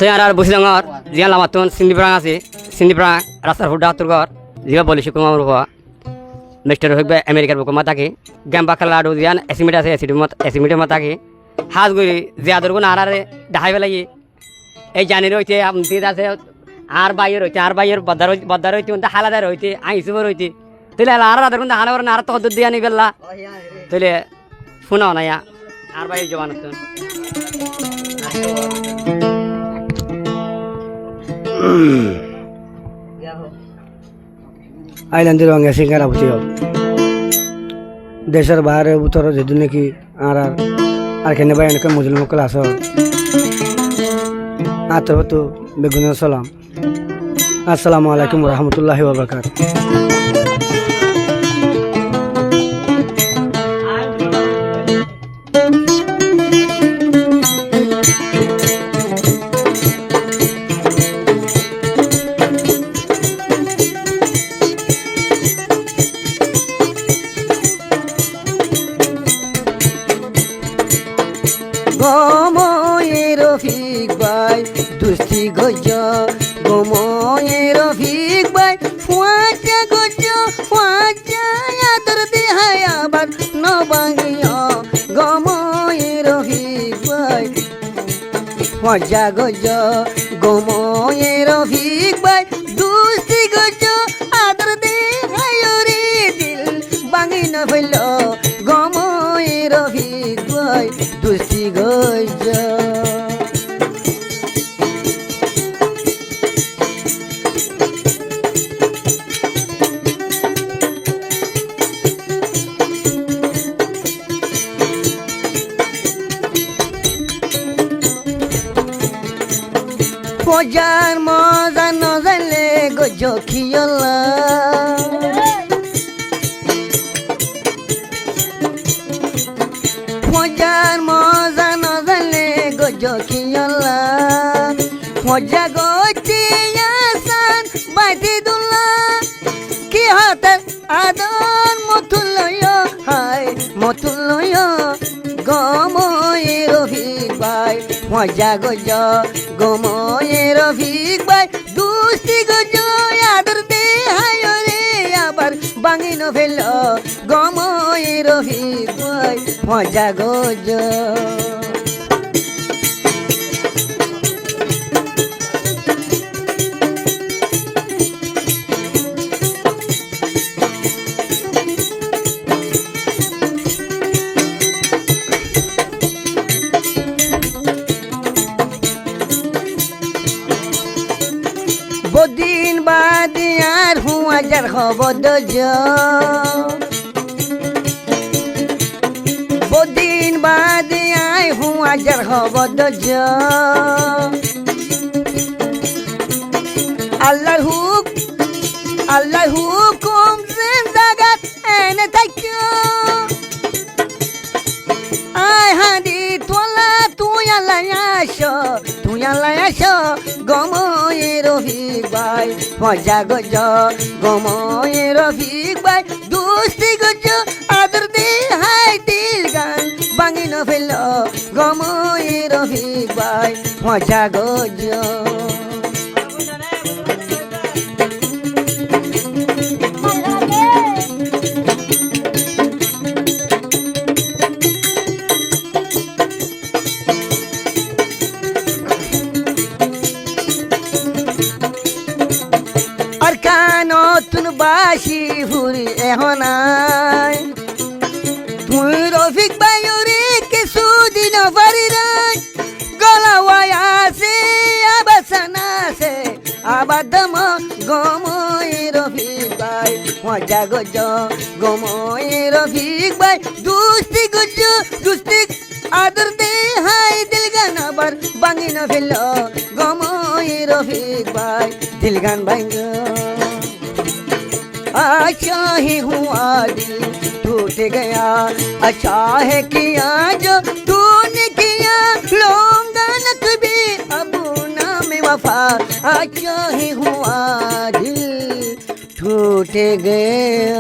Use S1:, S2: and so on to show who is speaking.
S1: তুই আর বসে ডাঙর জিয়া লামাতন সিন্দিপ্রাং আছে সিন্দিপ্রাং রাস্তার ফুটা তোর জিয়া বলি শুকুর মামুর হওয়া মিস্টার হইবে আমেরিকার বুক মাতাকে গেম্বা খেলা আডু জিয়ান এসিমিট আছে এসিমিটের মাতাকে হাজ গরি জিয়া দরগুন আরে দেখাই পেলাই এই জানি রইতে আমতি আছে আর বাইয়ের হইতে আর বাইয়ের বদ্দার হইতে হালাদার হইতে আইসুবর হইতে তুইলে আর আদার কিন্তু হালাবার আর তো দিয়া নি বেলা তুইলে শুনাও না আর বাইয়ের জবান
S2: আইল্যান্ডের রঙে সিঙ্গারা বুঝি হোক দেশের বাইরে উত্তর যেহেতু নাকি আর কেন ভাই অনেক মুসলিম মকল আস আর তবে তো বেগুন সালাম আসসালামু আলাইকুম রহমতুল্লাহি ওয়া বারাকাতুহু
S3: গময়ের রফিক ভাই দুস্তি গজ গময়ের রফিক ভাই ফুয়াচা গজ ফুয়াচা আদর দেহায় আবার নবাঙ্গিয়া গময়ের রফিক ভাই ফুয়াচা গজ গময়ের রফিক ভাই দুস্তি গজ আদর দেহায় রে দিল বাঙ্গি না ফেল গময়ের রফিক ভাই দুস্তি গজ মজার মজা নজালে গজ খিয়লা মজার মজা নজালে গজ খিয়লা মজা গতি আসান বাইতে দুলা কি হাতে আদর মতুলয় হায় মতুলয় গময়ের রফিক ভাই মজা গজ গময়ের রফিক ভাই দুস্তি গজ আদর দে হায় রে আবার বাঙি ন ফেল গময়ের রফিক ভাই মজা গজ বদিন বাদে আর হুয়াজার খবর বদিন বাদে আয় হুয়াজার খবর আল্লাহ হুকুম জাগাত এনে থাকো আয় হাদি তোলা তুই আল্লাহ আসো গময়ের রফিক ভাই মজা গজ গময়ের রফিক ভাই দুস্তি গজ আদর দে হাই দিল গান বাঙি ন ফেল গময়ের রফিক ভাই মজা গজ আর কানতুন বাসি ফুরি এহনাই তুই রফিক ভাই রে কিছু দিন পারি রাই গলাওয়াই আছে আবাসানা আছে আবাদম গময়ের রফিক ভাই মজা গজ গময়ের রফিক ভাই দুস্তি গজ দুস্তি আদর দে হাই দিল গান আবার বাঙি না ফেল গময়ের রফিক ভাই दिल गान भांग अच्छा ही हुआ दिल टूट गया अच्छा है किया जो तूने किया लूंगा न कभी अब नाम वफा अच्छा ही हुआ दिल टूट गया